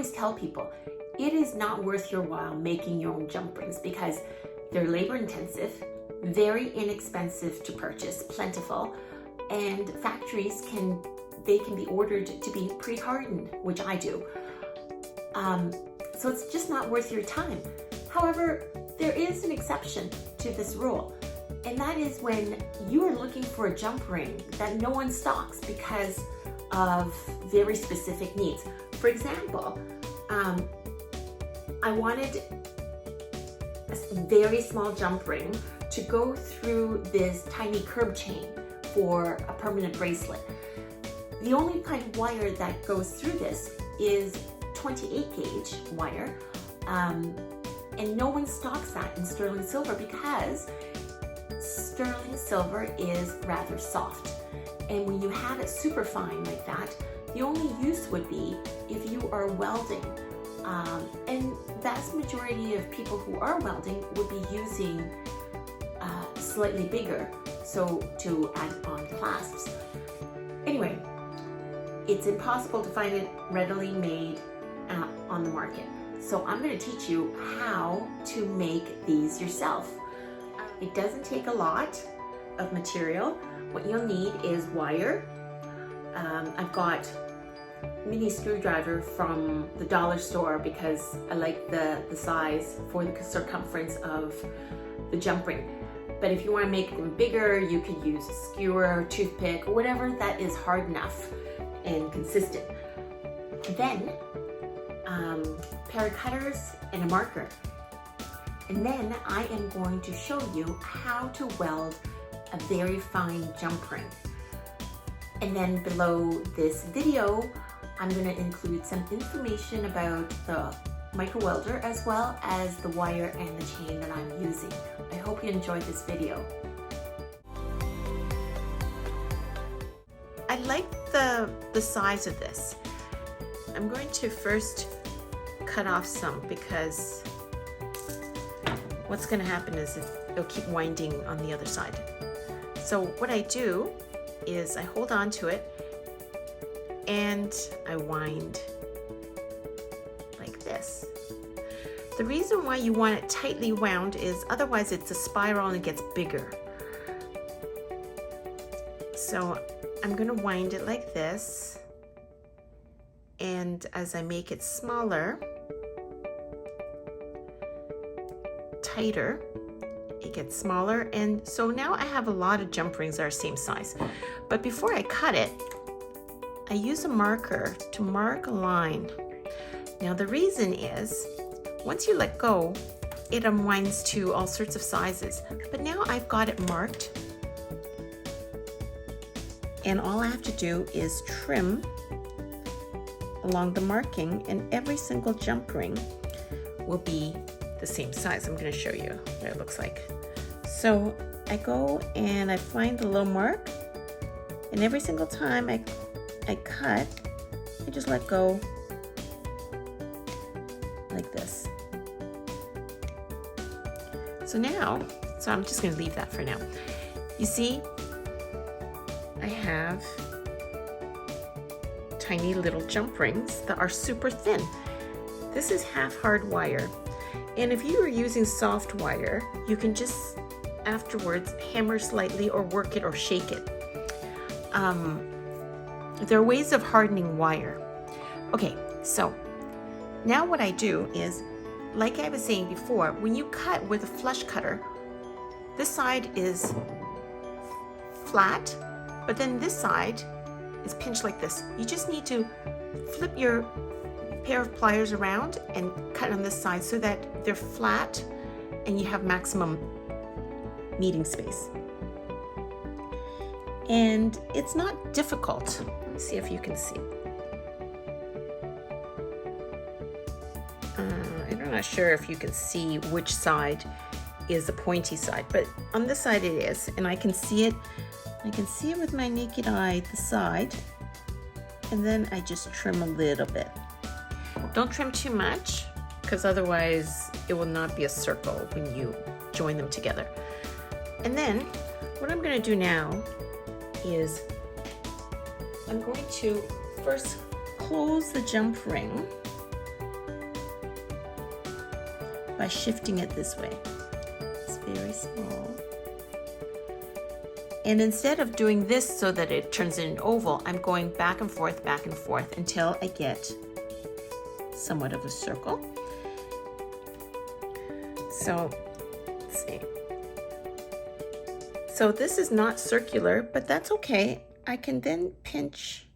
always tell people, it is not worth your while making your own jump rings because they're labor intensive, very inexpensive to purchase, plentiful, and factories can be ordered to be pre-hardened, which I do. So it's just not worth your time. However, there is an exception to this rule, and that is when you are looking for a jump ring that no one stocks because of very specific needs. For example, I wanted a very small jump ring to go through this tiny curb chain for a permanent bracelet. The only kind of wire that goes through this is 28 gauge wire, and no one stocks that in sterling silver because sterling silver is rather soft. And when you have it super fine like that, the only use would be if you are welding. And vast majority of people who are welding would be using slightly bigger, so to add on clasps. Anyway, it's impossible to find it readily made on the market. So I'm going to teach you how to make these yourself. It doesn't take a lot of material. What you'll need is wire. I've got mini screwdriver from the dollar store because I like the size for the circumference of the jump ring. But if you want to make them bigger, you could use a skewer, toothpick, or whatever that is hard enough and consistent. Then pair of cutters and a marker. And then I am going to show you how to weld a very fine jump ring. And then below this video, I'm going to include some information about the micro welder as well as the wire and the chain that I'm using. I hope you enjoyed this video. I like the size of this. I'm going to first cut off some because what's going to happen is it'll keep winding on the other side. So what I do is I hold on to it and I wind like this. The reason why you want it tightly wound is otherwise it's a spiral and it gets bigger. So I'm going to wind it like this, and as I make it smaller, tighter, it gets smaller, and so now I have a lot of jump rings that are same size. But before I cut it, I use a marker to mark a line. Now the reason is, once you let go, it unwinds to all sorts of sizes. But now I've got it marked, and all I have to do is trim along the marking, and every single jump ring will be the same size. I'm going to show you what it looks like. So I go and I find the little mark, and every single time I cut, I just let go like this. So I'm just going to leave that for now. You see, I have tiny little jump rings that are super thin. This is half hard wire. And if you are using soft wire, you can just afterwards hammer slightly or work it or shake it. There are ways of hardening wire. Okay, so now what I do is, like I was saying before, when you cut with a flush cutter, this side is flat, but then this side is pinched like this. You just need to flip your pair of pliers around and cut on this side so that they're flat and you have maximum meeting space. And it's not difficult. Let me see if you can see. I'm not sure if you can see which side is the pointy side, but on this side it is, and I can see it. I can see it with my naked eye, the side, and then I just trim a little bit. Don't trim too much, because otherwise it will not be a circle when you join them together. And then what I'm going to do now is I'm going to first close the jump ring by shifting it this way. It's very small. And instead of doing this so that it turns into an oval, I'm going back and forth until I get somewhat of a circle. So, let's see. So this is not circular, but that's okay. I can then pinch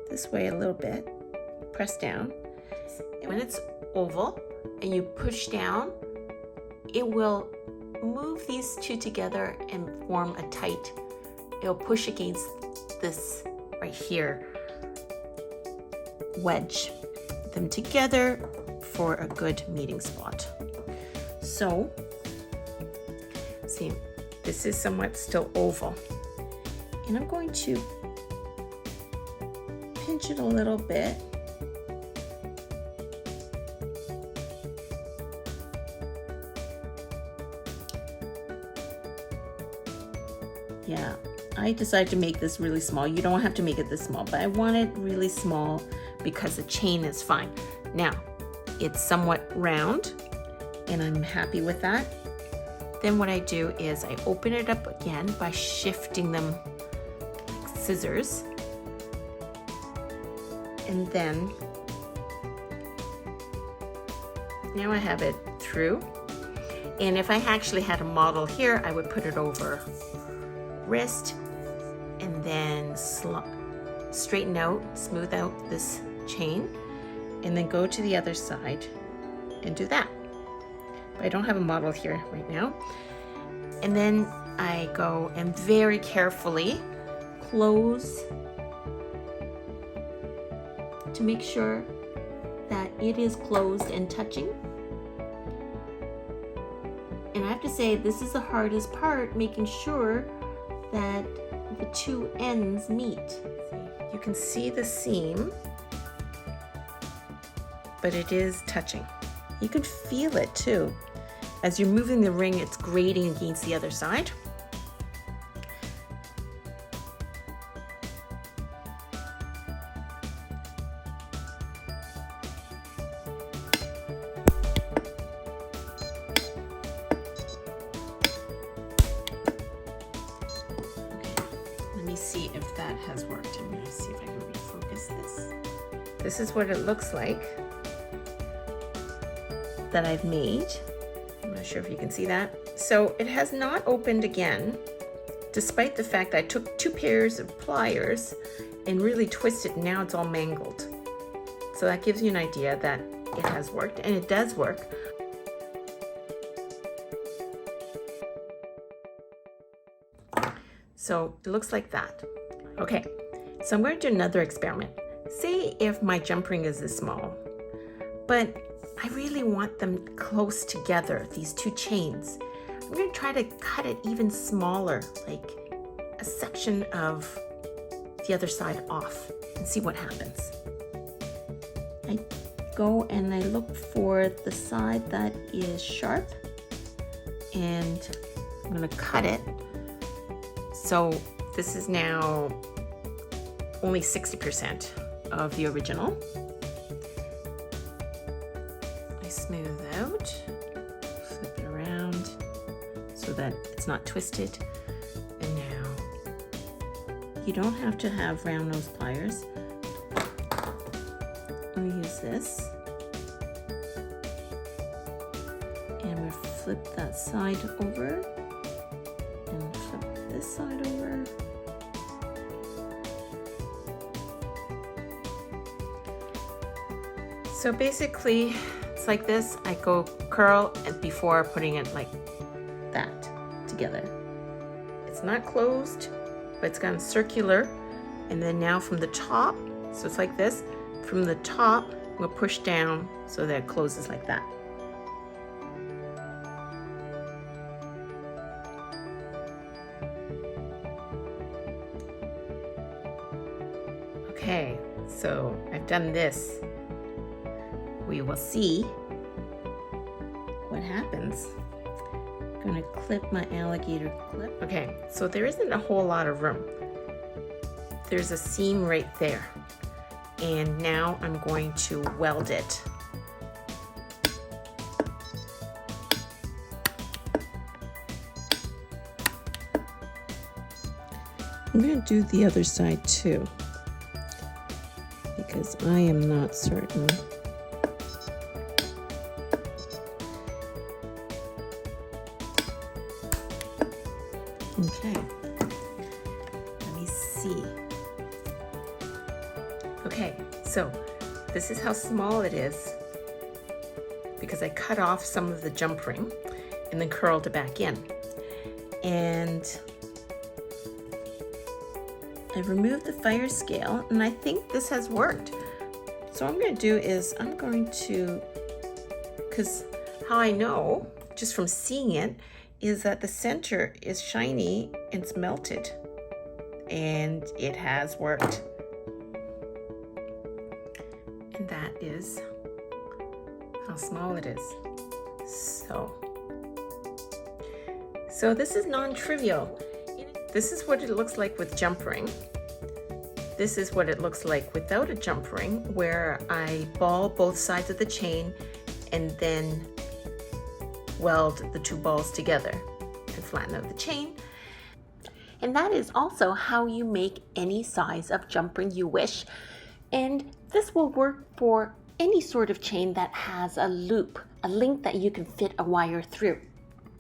this way a little bit, press down. And when it's oval and you push down, it will move these two together and form a tight, it'll push against this right here, wedge them together for a good meeting spot. So, see, this is somewhat still oval. And I'm going to pinch it a little bit. Yeah, I decided to make this really small. You don't have to make it this small, but I want it really small because the chain is fine. Now, it's somewhat round, and I'm happy with that. Then what I do is I open it up again by shifting them like scissors. And then, now I have it through. And if I actually had a model here, I would put it over wrist and then straighten out, smooth out this chain, and then go to the other side and do that. But I don't have a model here right now. And then I go and very carefully close to make sure that it is closed and touching. And I have to say, this is the hardest part, making sure that the two ends meet. You can see the seam, but it is touching. You can feel it too. As you're moving the ring, it's grating against the other side. Let me see if that has worked. I'm going to see if I can refocus this. This is what it looks like that I've made. I'm not sure if you can see that. So it has not opened again, despite the fact that I took 2 pairs of pliers and really twisted. Now it's all mangled. So that gives you an idea that it has worked, and it does work. So it looks like that. Okay, so I'm going to do another experiment. Say if my jump ring is this small, but I really want them close together, these 2 chains. I'm going to try to cut it even smaller, like a section of the other side off, and see what happens. I go and I look for the side that is sharp, and I'm going to cut it. So this is now only 60% of the original. I smooth out, flip it around so that it's not twisted. And now, you don't have to have round nose pliers. We use this. And we flip that side over. And flip this side over. So basically, it's like this. I go curl and before putting it like that together. It's not closed, but it's gone circular. And then now from the top, so it's like this. From the top, we'll push down so that it closes like that. Okay, so I've done this. We will see what happens. I'm gonna clip my alligator clip. Okay, so there isn't a whole lot of room. There's a seam right there. And now I'm going to weld it. I'm going to do the other side too, because I am not certain. Okay, let me see. Okay, so this is how small it is, because I cut off some of the jump ring and then curled it back in. And I removed the fire scale, and I think this has worked. So what I'm going to do is I'm going to, because how I know just from seeing it is that the center is shiny and it's melted, and it has worked. And that is how small it is. So this is non-trivial. This is what it looks like with jump ring. This is what it looks like without a jump ring, where I ball both sides of the chain and then weld the two balls together and flatten out the chain. And that is also how you make any size of jump ring you wish. And this will work for any sort of chain that has a loop, a link that you can fit a wire through.